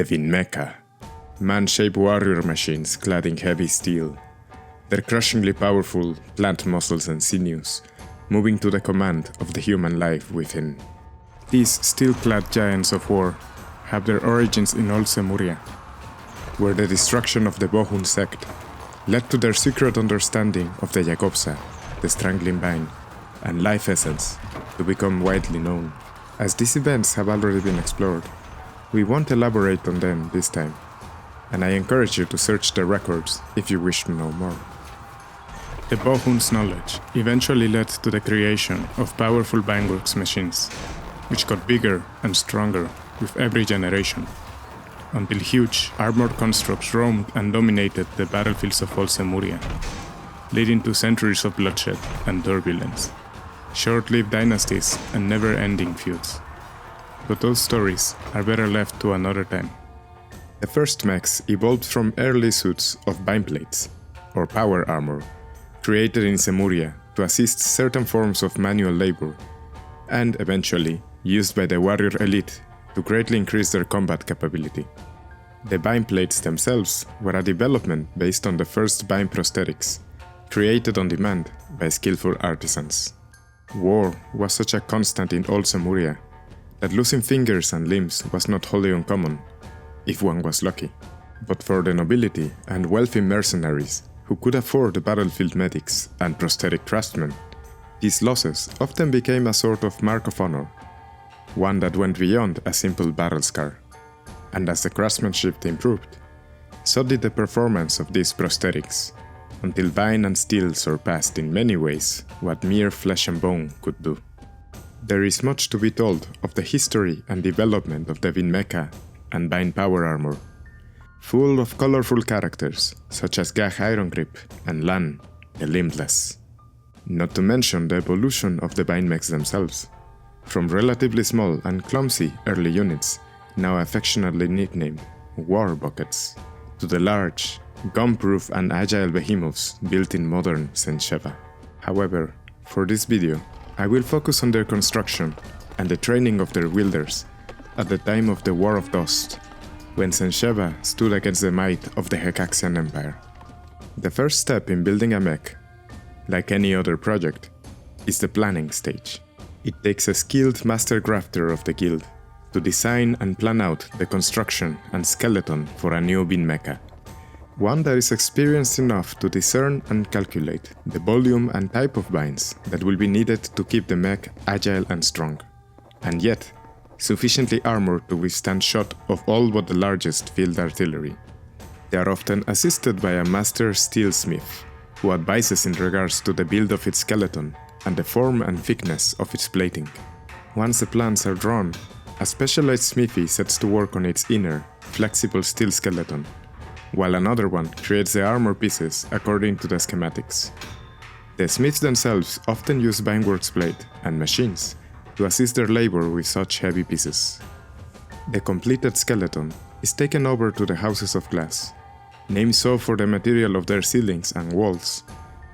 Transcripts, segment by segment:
The Mechs, man-shaped warrior machines clad in heavy steel, their crushingly powerful plant muscles and sinews moving to the command of the human life within. These steel-clad giants of war have their origins in Old Lemuria, where the destruction of the Bohun sect led to their secret understanding of the Jacobsa, the strangling vine, and life essence to become widely known. As these events have already been explored, we won't elaborate on them this time, and I encourage you to search the records if you wish to know more. The Bohun's knowledge eventually led to the creation of powerful vineworks machines, which got bigger and stronger with every generation, until huge armored constructs roamed and dominated the battlefields of Old Lemuria, leading to centuries of bloodshed and turbulence, short-lived dynasties and never-ending feuds. But those stories are better left to another time. The first mechs evolved from early suits of vineplates, or power armor, created in Lemuria to assist certain forms of manual labor, and eventually used by the warrior elite to greatly increase their combat capability. The vineplates themselves were a development based on the first vine prosthetics, created on demand by skillful artisans. War was such a constant in Old Lemuria that losing fingers and limbs was not wholly uncommon, if one was lucky. But for the nobility and wealthy mercenaries who could afford the battlefield medics and prosthetic craftsmen, these losses often became a sort of mark of honor, one that went beyond a simple battle scar. And as the craftsmanship improved, so did the performance of these prosthetics, until vine and steel surpassed in many ways what mere flesh and bone could do. There is much to be told of the history and development of the Mechs and vine power armor, full of colorful characters such as Gag Irongrip and Lan, the Limbless. Not to mention the evolution of the vine mechs themselves, from relatively small and clumsy early units, now affectionately nicknamed war buckets, to the large, gun-proof and agile behemoths built in modern Sensheva. However, for this video, I will focus on their construction and the training of their wielders at the time of the War of Dust, when Sensheva stood against the might of the Hekaxian Empire. The first step in building a mech, like any other project, is the planning stage. It takes a skilled master crafter of the guild to design and plan out the construction and skeleton for a new Mech, one that is experienced enough to discern and calculate the volume and type of vines that will be needed to keep the mech agile and strong, and yet sufficiently armored to withstand shot of all but the largest field artillery. They are often assisted by a master steelsmith, who advises in regards to the build of its skeleton and the form and thickness of its plating. Once the plans are drawn, a specialized smithy sets to work on its inner, flexible steel skeleton, while another one creates the armor pieces according to the schematics. The smiths themselves often use vineworks plate and machines to assist their labor with such heavy pieces. The completed skeleton is taken over to the houses of glass, named so for the material of their ceilings and walls,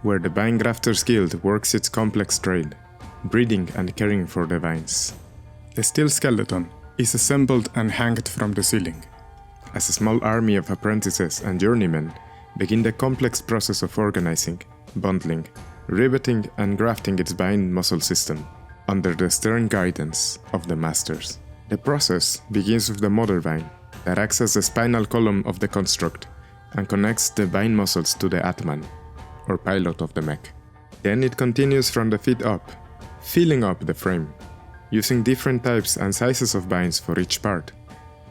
where the Vine Grafters Guild works its complex trade, breeding and caring for the vines. The steel skeleton is assembled and hanged from the ceiling, as a small army of apprentices and journeymen begin the complex process of organizing, bundling, riveting and grafting its vine muscle system, under the stern guidance of the masters. The process begins with the mother vine, that acts as the spinal column of the construct and connects the vine muscles to the Atman, or pilot of the mech. Then it continues from the feet up, filling up the frame, using different types and sizes of vines for each part,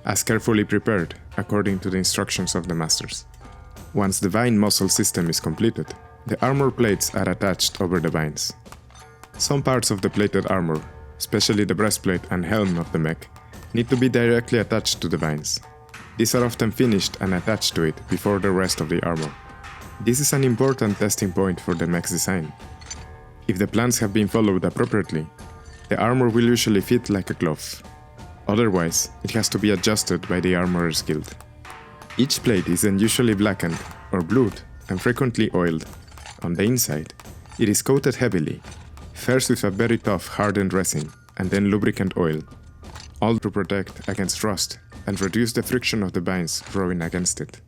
as carefully prepared according to the instructions of the masters. Once the vine muscle system is completed, the armor plates are attached over the vines. Some parts of the plated armor, especially the breastplate and helm of the mech, need to be directly attached to the vines. These are often finished and attached to it before the rest of the armor. This is an important testing point for the mech's design. If the plans have been followed appropriately, the armor will usually fit like a glove. Otherwise, it has to be adjusted by the armorer's guild. Each plate is then usually blackened or blued and frequently oiled. On the inside, it is coated heavily, first with a very tough hardened resin and then lubricant oil, all to protect against rust and reduce the friction of the vines growing against it.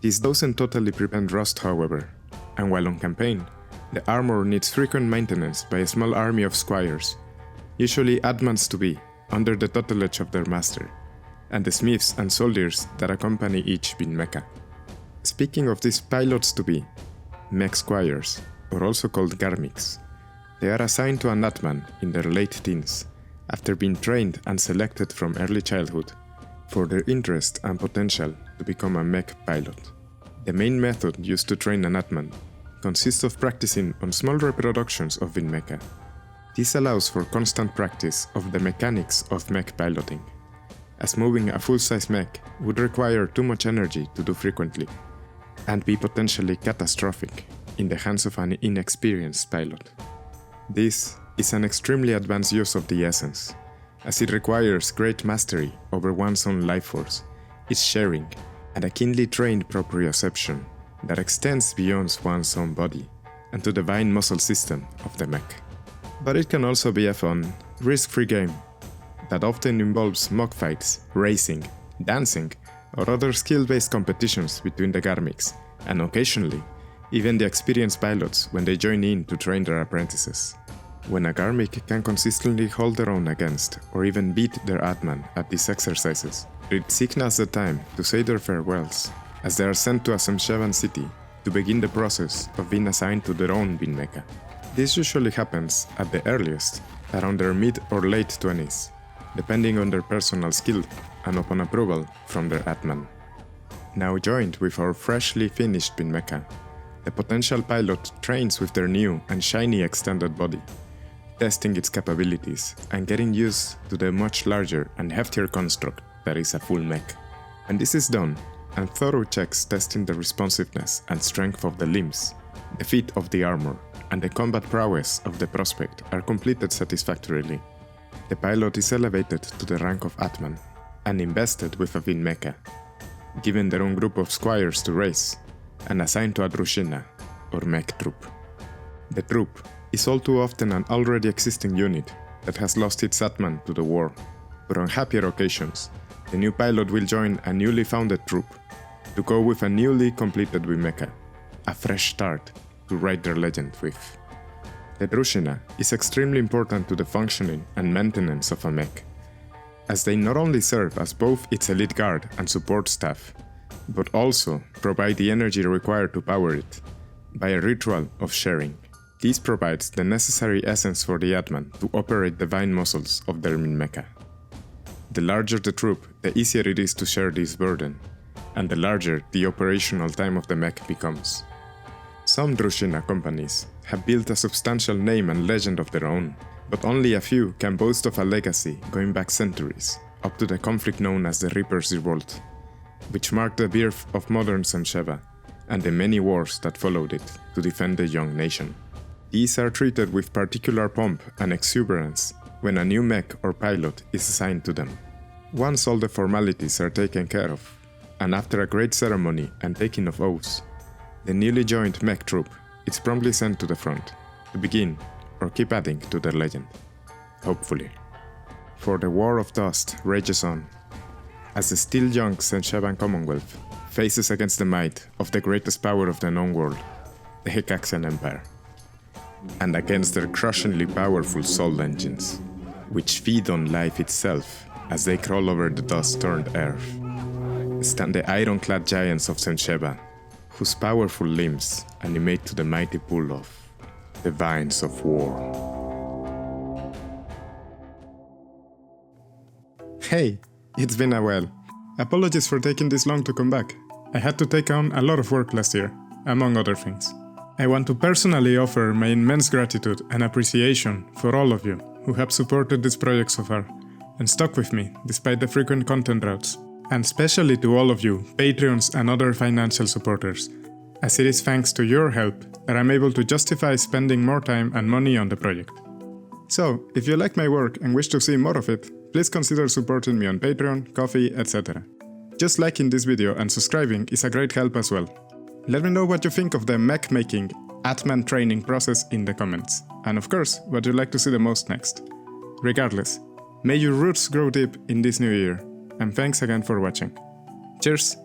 This doesn't totally prevent rust, however, and while on campaign, the armor needs frequent maintenance by a small army of squires, usually admans-to-be, under the tutelage of their master, and the smiths and soldiers that accompany each bin mecha. Speaking of these pilots-to-be, mech squires, or also called garmics, they are assigned to an atman in their late teens, after being trained and selected from early childhood for their interest and potential to become a mech pilot. The main method used to train an atman consists of practicing on small reproductions of bin mecha. This allows for constant practice of the mechanics of mech piloting, as moving a full-size mech would require too much energy to do frequently, and be potentially catastrophic in the hands of an inexperienced pilot. This is an extremely advanced use of the essence, as it requires great mastery over one's own life force, its sharing, and a keenly trained proprioception that extends beyond one's own body and to the vine muscle system of the mech. But it can also be a fun, risk-free game that often involves mock fights, racing, dancing, or other skill-based competitions between the garmics, and occasionally, even the experienced pilots when they join in to train their apprentices. When a garmic can consistently hold their own against, or even beat their atman at these exercises, it signals the time to say their farewells, as they are sent to a Semshevan city to begin the process of being assigned to their own bin mecha. This usually happens at the earliest, around their mid or late 20s, depending on their personal skill and upon approval from their atman. Now joined with our freshly finished bin mecha, the potential pilot trains with their new and shiny extended body, testing its capabilities and getting used to the much larger and heftier construct that is a full mech. And this is done, and thorough checks testing the responsiveness and strength of the limbs, the fit of the armor, and the combat prowess of the prospect are completed satisfactorily. The pilot is elevated to the rank of atman and invested with a bin mecha, given their own group of squires to race, and assigned to a drushina, or mech troop. The troop is all too often an already existing unit that has lost its atman to the war, but on happier occasions, the new pilot will join a newly founded troop to go with a newly completed bin mecha, a fresh start to write their legend with. The drushina is extremely important to the functioning and maintenance of a mech, as they not only serve as both its elite guard and support staff, but also provide the energy required to power it by a ritual of sharing. This provides the necessary essence for the atman to operate the vine muscles of their bin mecha. The larger the troop, the easier it is to share this burden, and the larger the operational time of the mech becomes. Some drushina companies have built a substantial name and legend of their own, but only a few can boast of a legacy going back centuries, up to the conflict known as the Reaper's Revolt, which marked the birth of modern Semsheva and the many wars that followed it to defend the young nation. These are treated with particular pomp and exuberance when a new mech or pilot is assigned to them. Once all the formalities are taken care of, and after a great ceremony and taking of oaths, the newly joined mech troop is promptly sent to the front to begin or keep adding to their legend. Hopefully. For the War of Dust rages on, as the still young Semshevan Commonwealth faces against the might of the greatest power of the known world, the Hekaxian Empire, and against their crushingly powerful soul engines, which feed on life itself as they crawl over the dust-turned earth, stand the ironclad giants of Semsheva, whose powerful limbs animate to the mighty pull of the vines of war. Hey, it's been a while. Apologies for taking this long to come back. I had to take on a lot of work last year, among other things. I want to personally offer my immense gratitude and appreciation for all of you who have supported this project so far and stuck with me despite the frequent content droughts, and especially to all of you Patreons and other financial supporters, as it is thanks to your help that I'm able to justify spending more time and money on the project. So, if you like my work and wish to see more of it, please consider supporting me on Patreon, Ko-fi, etc. Just liking this video and subscribing is a great help as well. Let me know what you think of the mech making Atman training process in the comments, and of course, what you'd like to see the most next. Regardless, may your roots grow deep in this new year, and thanks again for watching. Cheers!